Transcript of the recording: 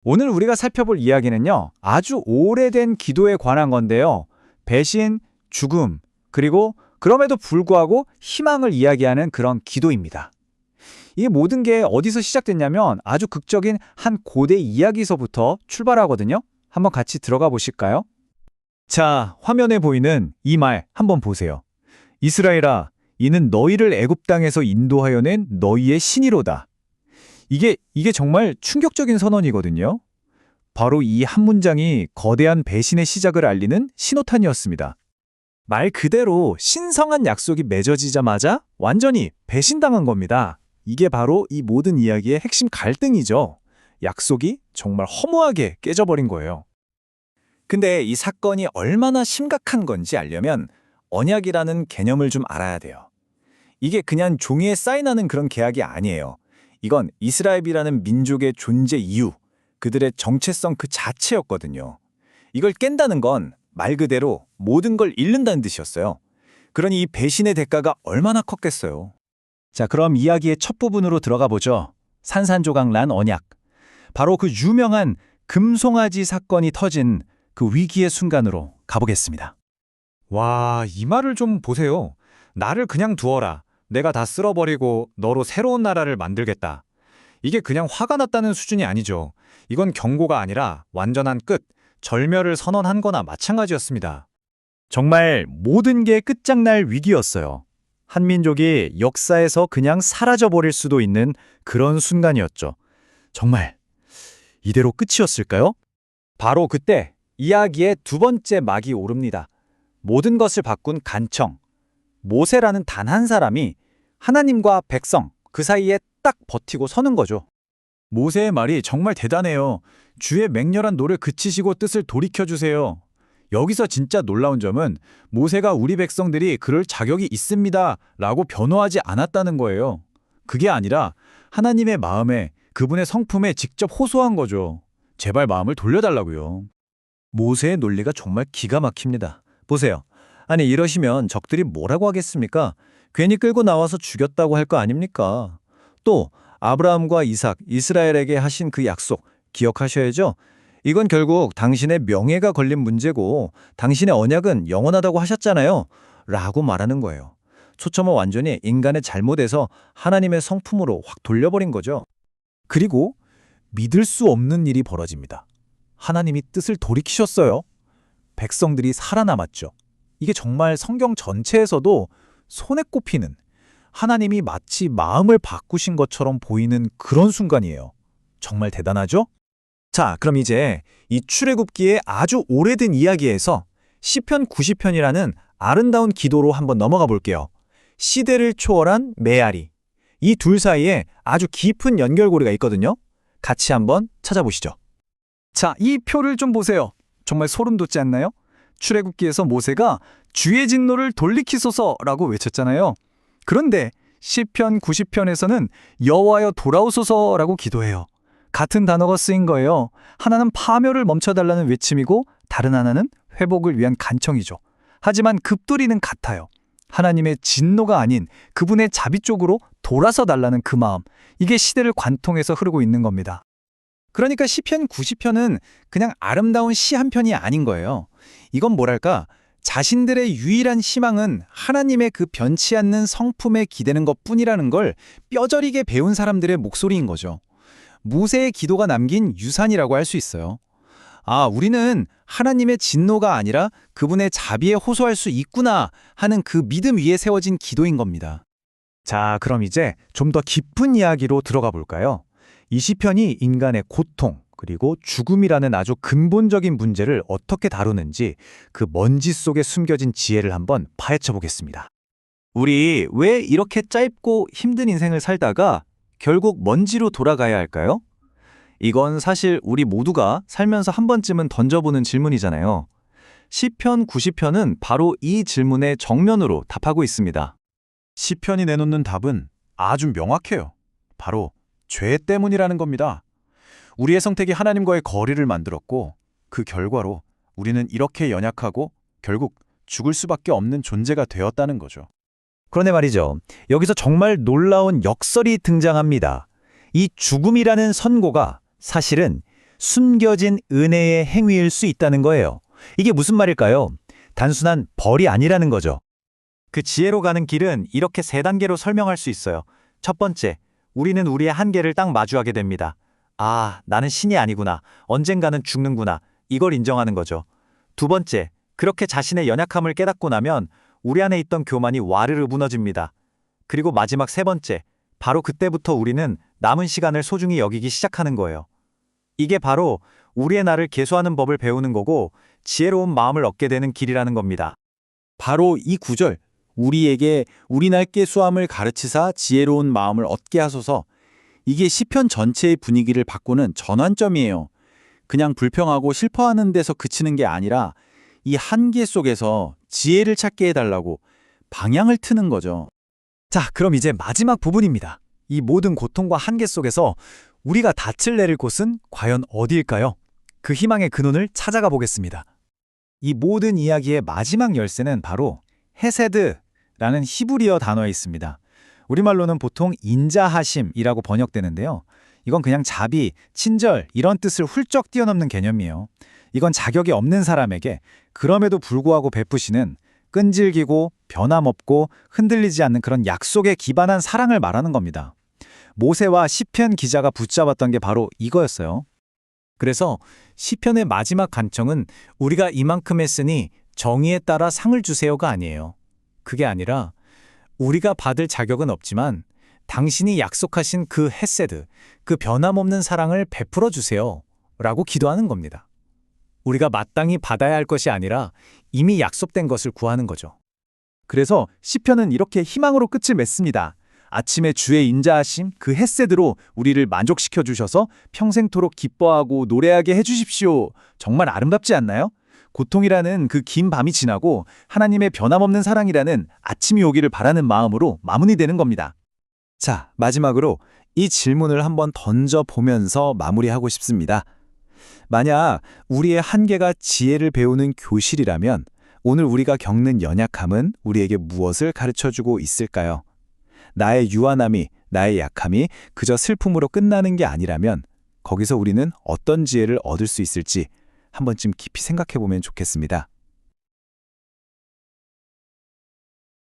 오늘 우리가 살펴볼 이야기는요, 아주 오래된 기도에 관한 건데요. 배신, 죽음, 그리고 그럼에도 불구하고 희망을 이야기하는 그런 기도입니다. 이 모든 게 어디서 시작됐냐면 아주 극적인 한 고대 이야기서부터 출발하거든요. 한번 같이 들어가 보실까요? 자, 화면에 보이는 이 말 한번 보세요. 이스라엘아, 이는 너희를 애굽 땅에서 인도하여 낸 너희의 신이로다. 이게 정말 충격적인 선언이거든요. 바로 이 한 문장이 거대한 배신의 시작을 알리는 신호탄이었습니다. 말 그대로 신성한 약속이 맺어지자마자 완전히 배신당한 겁니다. 이게 바로 이 모든 이야기의 핵심 갈등이죠. 약속이 정말 허무하게 깨져버린 거예요. 근데 이 사건이 얼마나 심각한 건지 알려면 언약이라는 개념을 좀 알아야 돼요. 이게 그냥 종이에 사인하는 그런 계약이 아니에요. 이건 이스라엘이라는 민족의 존재 이유, 그들의 정체성 그 자체였거든요. 이걸 깬다는 건 말 그대로 모든 걸 잃는다는 뜻이었어요. 그러니 이 배신의 대가가 얼마나 컸겠어요. 자, 그럼 이야기의 첫 부분으로 들어가 보죠. 산산조각난 언약. 바로 그 유명한 금송아지 사건이 터진 그 위기의 순간으로 가보겠습니다. 와, 이 말을 좀 보세요. 나를 그냥 두어라. 내가 다 쓸어버리고 너로 새로운 나라를 만들겠다. 이게 그냥 화가 났다는 수준이 아니죠. 이건 경고가 아니라 완전한 끝, 절멸을 선언한 거나 마찬가지였습니다. 정말 모든 게 끝장날 위기였어요. 한민족이 역사에서 그냥 사라져버릴 수도 있는 그런 순간이었죠. 정말 이대로 끝이었을까요? 바로 그때 이야기의 두 번째 막이 오릅니다. 모든 것을 바꾼 간청. 모세라는 단 한 사람이 하나님과 백성 그 사이에 딱 버티고 서는 거죠. 모세의 말이 정말 대단해요. 주의 맹렬한 노를 그치시고 뜻을 돌이켜주세요. 여기서 진짜 놀라운 점은 모세가 우리 백성들이 그럴 자격이 있습니다 라고 변호하지 않았다는 거예요. 그게 아니라 하나님의 마음에 그분의 성품에 직접 호소한 거죠. 제발 마음을 돌려달라고요. 모세의 논리가 정말 기가 막힙니다. 보세요. 아니 이러시면 적들이 뭐라고 하겠습니까? 괜히 끌고 나와서 죽였다고 할 거 아닙니까? 또 아브라함과 이삭, 이스라엘에게 하신 그 약속 기억하셔야죠. 이건 결국 당신의 명예가 걸린 문제고 당신의 언약은 영원하다고 하셨잖아요. 라고 말하는 거예요. 초점은 완전히 인간의 잘못에서 하나님의 성품으로 확 돌려버린 거죠. 그리고 믿을 수 없는 일이 벌어집니다. 하나님이 뜻을 돌이키셨어요. 백성들이 살아남았죠. 이게 정말 성경 전체에서도 손에 꼽히는 하나님이 마치 마음을 바꾸신 것처럼 보이는 그런 순간이에요. 정말 대단하죠? 자, 그럼 이제 이 출애굽기의 아주 오래된 이야기에서 시편 90편이라는 아름다운 기도로 한번 넘어가 볼게요. 시대를 초월한 메아리. 이 둘 사이에 아주 깊은 연결고리가 있거든요. 같이 한번 찾아보시죠. 자, 이 표를 좀 보세요. 정말 소름 돋지 않나요? 출애굽기에서 모세가 주의 진노를 돌이키소서라고 외쳤잖아요. 그런데 시편 90편에서는 여호와여 돌아오소서라고 기도해요. 같은 단어가 쓰인 거예요. 하나는 파멸을 멈춰달라는 외침이고 다른 하나는 회복을 위한 간청이죠. 하지만 급돌이는 같아요. 하나님의 진노가 아닌 그분의 자비 쪽으로 돌아서 달라는 그 마음. 이게 시대를 관통해서 흐르고 있는 겁니다. 그러니까 시편 90편은 그냥 아름다운 시 한 편이 아닌 거예요. 이건 뭐랄까? 자신들의 유일한 희망은 하나님의 그 변치 않는 성품에 기대는 것뿐이라는 걸 뼈저리게 배운 사람들의 목소리인 거죠. 모세의 기도가 남긴 유산이라고 할 수 있어요. 아, 우리는 하나님의 진노가 아니라 그분의 자비에 호소할 수 있구나 하는 그 믿음 위에 세워진 기도인 겁니다. 자, 그럼 이제 좀 더 깊은 이야기로 들어가 볼까요? 이 시편이 인간의 고통, 그리고 죽음이라는 아주 근본적인 문제를 어떻게 다루는지 그 먼지 속에 숨겨진 지혜를 한번 파헤쳐 보겠습니다. 우리 왜 이렇게 짧고 힘든 인생을 살다가 결국 먼지로 돌아가야 할까요? 이건 사실 우리 모두가 살면서 한 번쯤은 던져보는 질문이잖아요. 시편 90편은 바로 이 질문의 정면으로 답하고 있습니다. 시편이 내놓는 답은 아주 명확해요. 바로 죄 때문이라는 겁니다. 우리의 선택이 하나님과의 거리를 만들었고 그 결과로 우리는 이렇게 연약하고 결국 죽을 수밖에 없는 존재가 되었다는 거죠. 그런데 말이죠. 여기서 정말 놀라운 역설이 등장합니다. 이 죽음이라는 선고가 사실은 숨겨진 은혜의 행위일 수 있다는 거예요. 이게 무슨 말일까요? 단순한 벌이 아니라는 거죠. 그 지혜로 가는 길은 이렇게 세 단계로 설명할 수 있어요. 첫 번째, 우리는 우리의 한계를 딱 마주하게 됩니다. 아, 나는 신이 아니구나. 언젠가는 죽는구나. 이걸 인정하는 거죠. 두 번째, 그렇게 자신의 연약함을 깨닫고 나면 우리 안에 있던 교만이 와르르 무너집니다. 그리고 마지막 세 번째, 바로 그때부터 우리는 남은 시간을 소중히 여기기 시작하는 거예요. 이게 바로 우리의 나를 계수하는 법을 배우는 거고 지혜로운 마음을 얻게 되는 길이라는 겁니다. 바로 이 구절, 우리에게 우리 날 깨수함을 가르치사 지혜로운 마음을 얻게 하소서. 이게 시편 전체의 분위기를 바꾸는 전환점이에요. 그냥 불평하고 슬퍼하는 데서 그치는 게 아니라 이 한계 속에서 지혜를 찾게 해달라고 방향을 트는 거죠. 자, 그럼 이제 마지막 부분입니다. 이 모든 고통과 한계 속에서 우리가 닻을 내릴 곳은 과연 어디일까요? 그 희망의 근원을 찾아가 보겠습니다. 이 모든 이야기의 마지막 열쇠는 바로 헤세드라는 히브리어 단어에 있습니다. 우리말로는 보통 인자하심이라고 번역되는데요. 이건 그냥 자비, 친절 이런 뜻을 훌쩍 뛰어넘는 개념이에요. 이건 자격이 없는 사람에게 그럼에도 불구하고 베푸시는 끈질기고 변함없고 흔들리지 않는 그런 약속에 기반한 사랑을 말하는 겁니다. 모세와 시편 기자가 붙잡았던 게 바로 이거였어요. 그래서 시편의 마지막 간청은 우리가 이만큼 했으니 정의에 따라 상을 주세요가 아니에요. 그게 아니라 우리가 받을 자격은 없지만 당신이 약속하신 그 헤세드, 그 변함없는 사랑을 베풀어 주세요 라고 기도하는 겁니다. 우리가 마땅히 받아야 할 것이 아니라 이미 약속된 것을 구하는 거죠. 그래서 시편은 이렇게 희망으로 끝을 맺습니다. 아침에 주의 인자하심 그 헤세드로 우리를 만족시켜 주셔서 평생토록 기뻐하고 노래하게 해주십시오. 정말 아름답지 않나요? 고통이라는 그 긴 밤이 지나고 하나님의 변함없는 사랑이라는 아침이 오기를 바라는 마음으로 마무리되는 겁니다. 자, 마지막으로 이 질문을 한번 던져보면서 마무리하고 싶습니다. 만약 우리의 한계가 지혜를 배우는 교실이라면 오늘 우리가 겪는 연약함은 우리에게 무엇을 가르쳐주고 있을까요? 나의 유한함이, 나의 약함이 그저 슬픔으로 끝나는 게 아니라면 거기서 우리는 어떤 지혜를 얻을 수 있을지 한 번쯤 깊이 생각해 보면 좋겠습니다.